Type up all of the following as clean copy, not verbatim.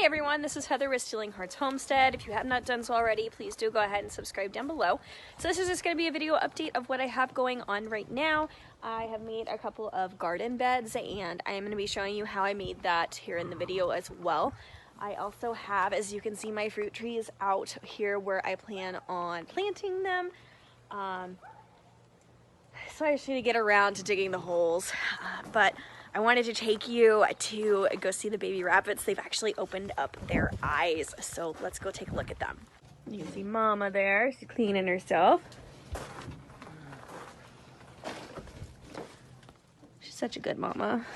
Hey everyone, this is Heather with Stealing Hearts Homestead. If you have not done so already, please do go ahead and subscribe down below. So this is just going to be a video update of what I have going on right now. I have made a couple of garden beds and I am going to be showing you how I made that here in the video as well. I also have, as you can see, my fruit trees out here where I plan on planting them. So I just need to get around to digging the holes, but I wanted to take you to go see the baby rabbits. They've actually opened up their eyes, so let's go take a look at them. You can see Mama there, she's cleaning herself. She's such a good mama.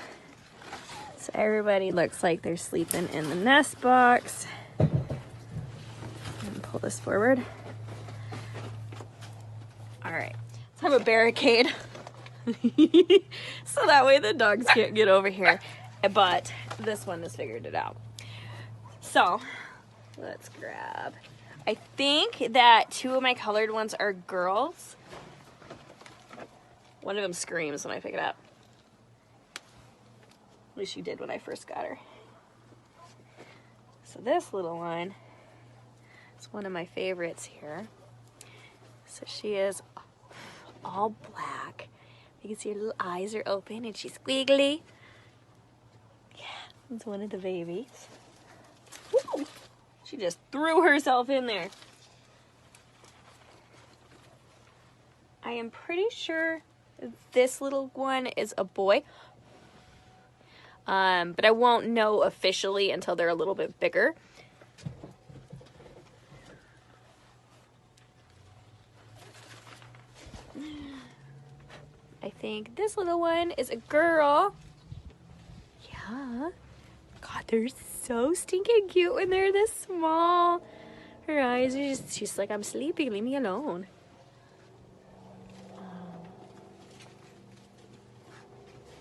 So everybody looks like they're sleeping in the nest box. Pull this forward. All right, let's have a barricade. So that way the dogs can't get over here, but this one has figured it out. So let's grab, I think that two of my colored ones are girls. One of them screams when I pick it up. At least she did when I first got her. So this little one is one of my favorites here. So she is all black. You can see her little eyes are open and she's squiggly. Yeah, that's one of the babies. Woo! She just threw herself in there. I am pretty sure this little one is a boy. But I won't know officially until they're a little bit bigger. I think this little one is a girl. Yeah. God, they're so stinking cute when they're this small. Her eyes are just, she's like, I'm sleeping, leave me alone.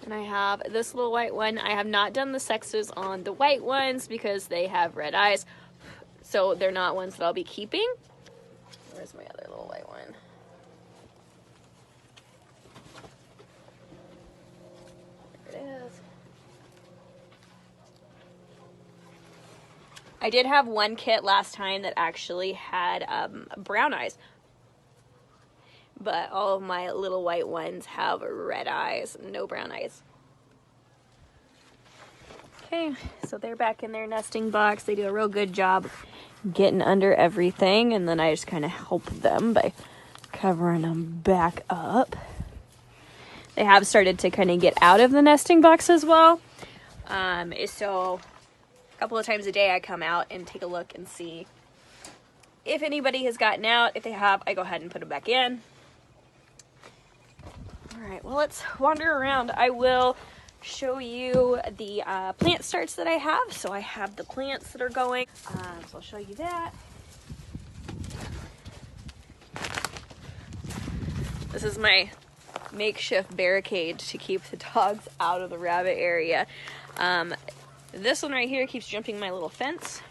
And I have this little white one. I have not done the sexes on the white ones because they have red eyes. So they're not ones that I'll be keeping. Where's my other little white one? I did have one kit last time that actually had brown eyes, but all of my little white ones have red eyes, no brown eyes. Okay, so they're back in their nesting box. They do a real good job getting under everything, and then I just kind of help them by covering them back up. They have started to kind of get out of the nesting box as well. So a couple of times a day I come out and take a look and see if anybody has gotten out. If they have, I go ahead and put them back in. All right, well, let's wander around. I will show you the plant starts that I have. So I have the plants that are going. So I'll show you that. This is my makeshift barricade to keep the dogs out of the rabbit area. This one right here keeps jumping my little fence.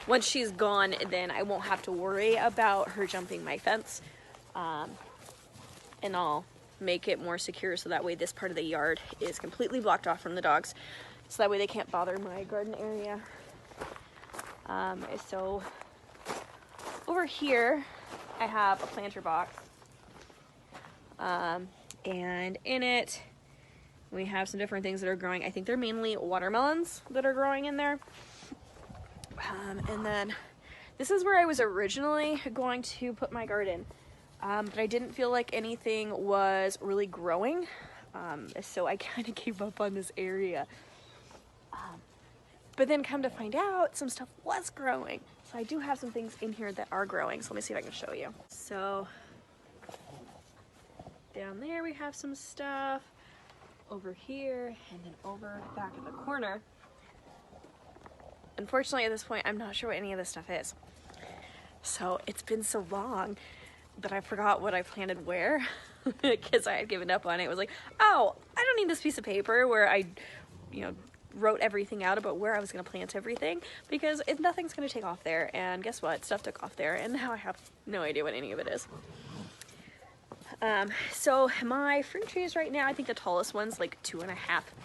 Once she's gone, then I won't have to worry about her jumping my fence. And I'll make it more secure so that way this part of the yard is completely blocked off from the dogs. So that way they can't bother my garden area. So over here, I have a planter box. And in it, we have some different things that are growing. I think they're mainly watermelons that are growing in there. And then this is where I was originally going to put my garden. But I didn't feel like anything was really growing. So I kind of gave up on this area. But then come to find out, some stuff was growing. So I do have some things in here that are growing. So let me see if I can show you. So down there we have some stuff. Over here, and then over back in the corner. Unfortunately, at this point, I'm not sure what any of this stuff is. So it's been so long that I forgot what I planted where, because I had given up on it. It was like, oh, I don't need this piece of paper where I, wrote everything out about where I was going to plant everything, because nothing's going to take off there. And guess what? Stuff took off there, and now I have no idea what any of it is. So my fruit trees right now, I think the tallest one's like 2.5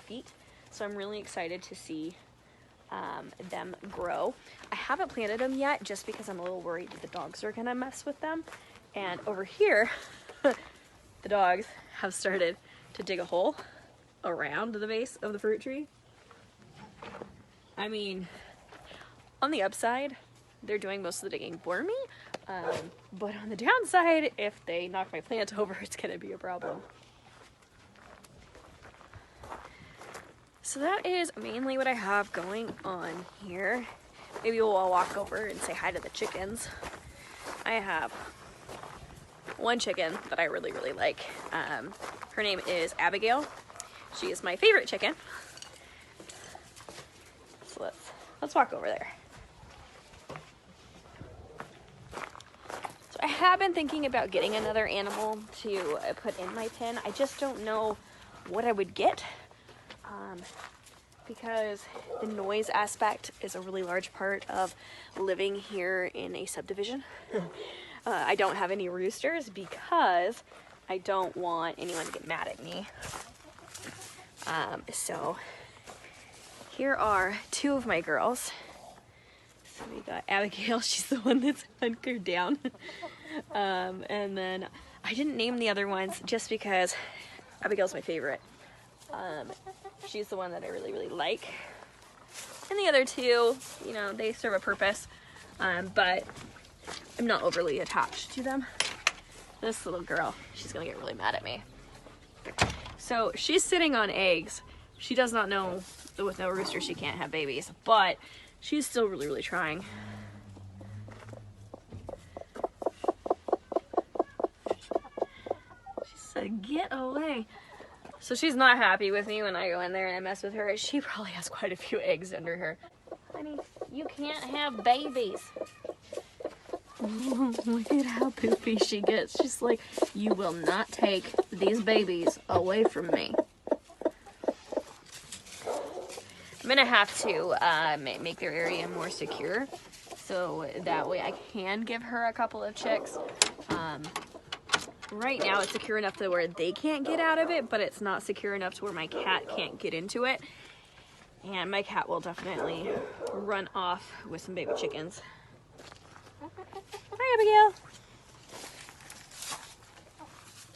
feet. So I'm really excited to see them grow. I haven't planted them yet just because I'm a little worried that the dogs are gonna mess with them. And over here, the dogs have started to dig a hole around the base of the fruit tree. I mean, on the upside, they're doing most of the digging for me, but on the downside, if they knock my plant over, it's gonna be a problem. So that is mainly what I have going on here. Maybe we'll all walk over and say hi to the chickens. I have one chicken that I really, really like. Her name is Abigail. She is my favorite chicken. So let's walk over there. So I have been thinking about getting another animal to put in my pen. I just don't know what I would get. Because the noise aspect is a really large part of living here in a subdivision. I don't have any roosters because I don't want anyone to get mad at me. So here are two of my girls. So we got Abigail, she's the one that's hunkered down. And then I didn't name the other ones just because Abigail's my favorite. She's the one that I really, really like. And the other two, you know, they serve a purpose, but I'm not overly attached to them. This little girl, she's gonna get really mad at me. So she's sitting on eggs. She does not know that with no rooster she can't have babies, but she's still really, really trying. She said, get away. So she's not happy with me when I go in there and I mess with her. She probably has quite a few eggs under her. Honey, you can't have babies. Look at how poopy she gets. She's like, you will not take these babies away from me. I'm gonna have to make their area more secure so that way I can give her a couple of chicks. Right now it's secure enough to where they can't get out of it, but it's not secure enough to where my cat can't get into it. And my cat will definitely run off with some baby chickens. Hi, Abigail.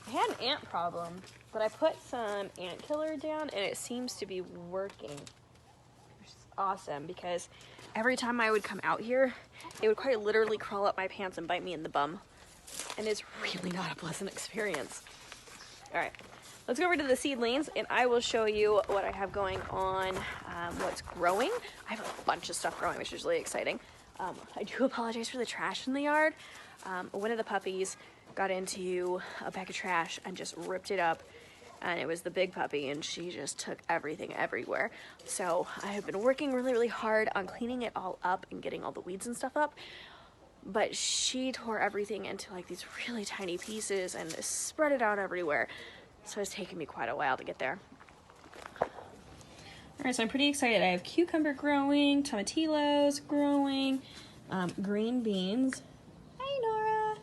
I had an ant problem, but I put some ant killer down and it seems to be working. Which is awesome because every time I would come out here, they would quite literally crawl up my pants and bite me in the bum. And it's really not a pleasant experience. All right, let's go over to the seedlings and I will show you what I have going on, what's growing. I have a bunch of stuff growing, which is really exciting. I do apologize for the trash in the yard. One of the puppies got into a bag of trash and just ripped it up. And it was the big puppy and she just took everything everywhere. So I have been working really, really hard on cleaning it all up and getting all the weeds and stuff up. But she tore everything into like these really tiny pieces and spread it out everywhere. So it's taken me quite a while to get there. All right, so I'm pretty excited. I have cucumber growing, tomatillos growing, green beans. Hi, Nora.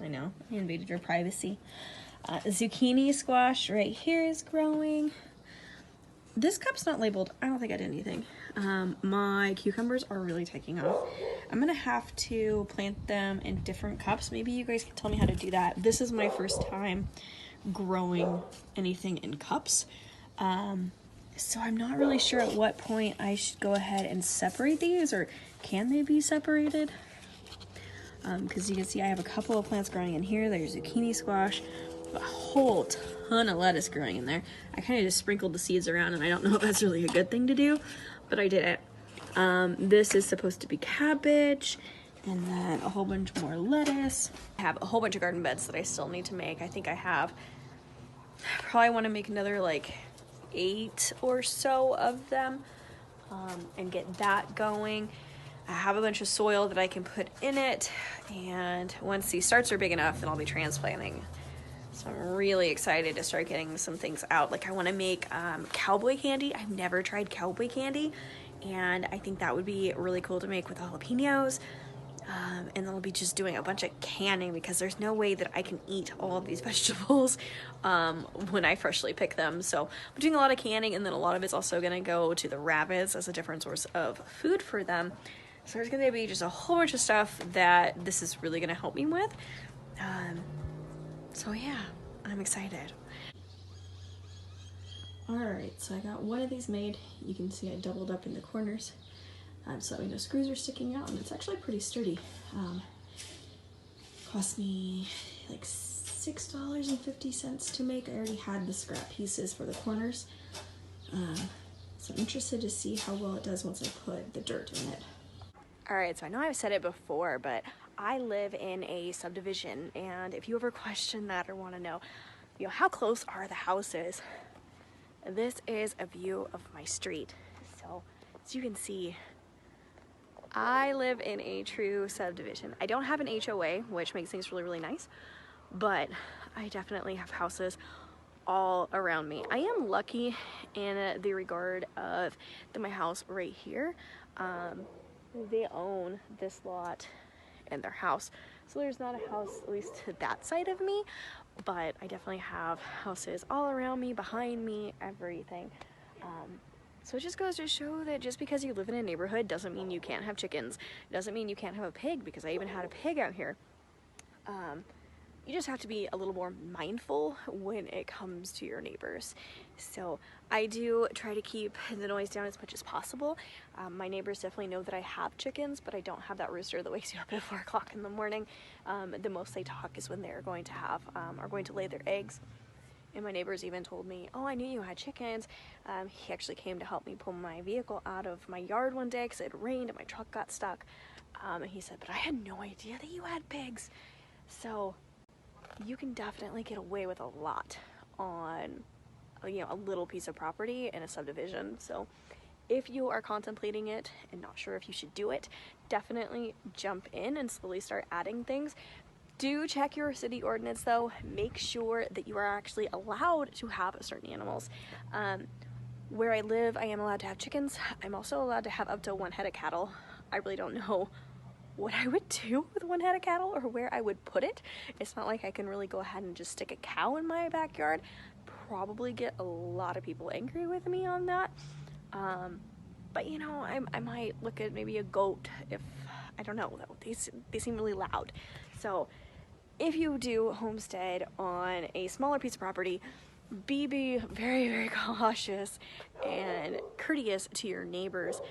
I know, I invaded your privacy. Zucchini squash right here is growing. This cup's not labeled. I don't think I did anything. My cucumbers are really taking off. I'm gonna have to plant them in different cups. Maybe you guys can tell me how to do that. This is my first time growing anything in cups. So I'm not really sure at what point I should go ahead and separate these, or can they be separated? Because you can see I have a couple of plants growing in here. There's zucchini squash, a whole ton of lettuce growing in there. I kind of just sprinkled the seeds around and I don't know if that's really a good thing to do, but I did it. This is supposed to be cabbage, and then a whole bunch more lettuce. I have a whole bunch of garden beds that I still need to make. I think I probably want to make another like 8 or so of them, and get that going. I have a bunch of soil that I can put in it, and once these starts are big enough, then I'll be transplanting. So I'm really excited to start getting some things out. Like I want to make cowboy candy. I've never tried cowboy candy, and I think that would be really cool to make with jalapenos. And then I'll be just doing a bunch of canning because there's no way that I can eat all of these vegetables when I freshly pick them. So I'm doing a lot of canning, and then a lot of it's also going to go to the rabbits as a different source of food for them. So there's going to be just a whole bunch of stuff that this is really going to help me with. So yeah, I'm excited. Alright, so I got one of these made. You can see I doubled up in the corners. So that way no screws are sticking out, and it's actually pretty sturdy. Cost me like $6.50 to make. I already had the scrap pieces for the corners. So I'm interested to see how well it does once I put the dirt in it. Alright, so I know I've said it before, but I live in a subdivision, and if you ever question that or want to know, how close are the houses? This is a view of my street. So, as you can see, I live in a true subdivision. I don't have an HOA, which makes things really, really nice, but I definitely have houses all around me. I am lucky in the regard of my house right here. They own this lot and their house. So there's not a house, at least to that side of me, but I definitely have houses all around me, behind me, everything. So it just goes to show that just because you live in a neighborhood doesn't mean you can't have chickens. It doesn't mean you can't have a pig, because I even had a pig out here. You just have to be a little more mindful when it comes to your neighbors. So I do try to keep the noise down as much as possible. My neighbors definitely know that I have chickens, but I don't have that rooster that wakes you up at 4 o'clock in the morning. The most they talk is when they're going to are going to lay their eggs. And my neighbors even told me, oh, I knew you had chickens. He actually came to help me pull my vehicle out of my yard one day because it rained and my truck got stuck. And he said, but I had no idea that you had pigs. So you can definitely get away with a lot on, a little piece of property in a subdivision. So if you are contemplating it and not sure if you should do it, definitely jump in and slowly start adding things. Do check your city ordinance though. Make sure that you are actually allowed to have certain animals. Where I live, I am allowed to have chickens. I'm also allowed to have up to 1 head of cattle. I really don't know what I would do with 1 head of cattle or where I would put it. It's not like I can really go ahead and just stick a cow in my backyard. Probably get a lot of people angry with me on that. But I might look at maybe a goat if, I don't know though, they seem really loud. So if you do homestead on a smaller piece of property, be very, very cautious and courteous to your neighbors.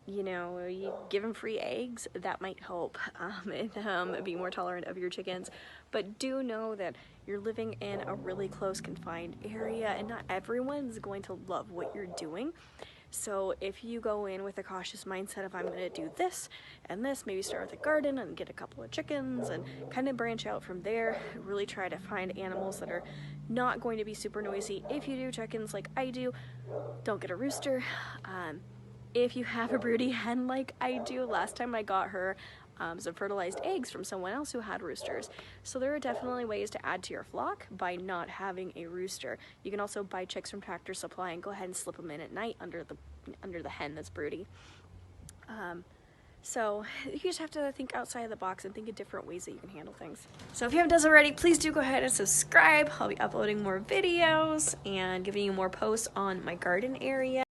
You give them free eggs, that might help and be more tolerant of your chickens. But do know that you're living in a really close confined area, and not everyone's going to love what you're doing. So if you go in with a cautious mindset of I'm going to do this and this, maybe start with a garden and get a couple of chickens and kind of branch out from there, really try to find animals that are not going to be super noisy. If you do chickens like I do, don't get a rooster. If you have a broody hen like I do, last time I got her some fertilized eggs from someone else who had roosters. So there are definitely ways to add to your flock by not having a rooster. You can also buy chicks from Tractor Supply and go ahead and slip them in at night under the hen that's broody. So you just have to think outside of the box and think of different ways that you can handle things. So if you haven't done so already, please do go ahead and subscribe. I'll be uploading more videos and giving you more posts on my garden area.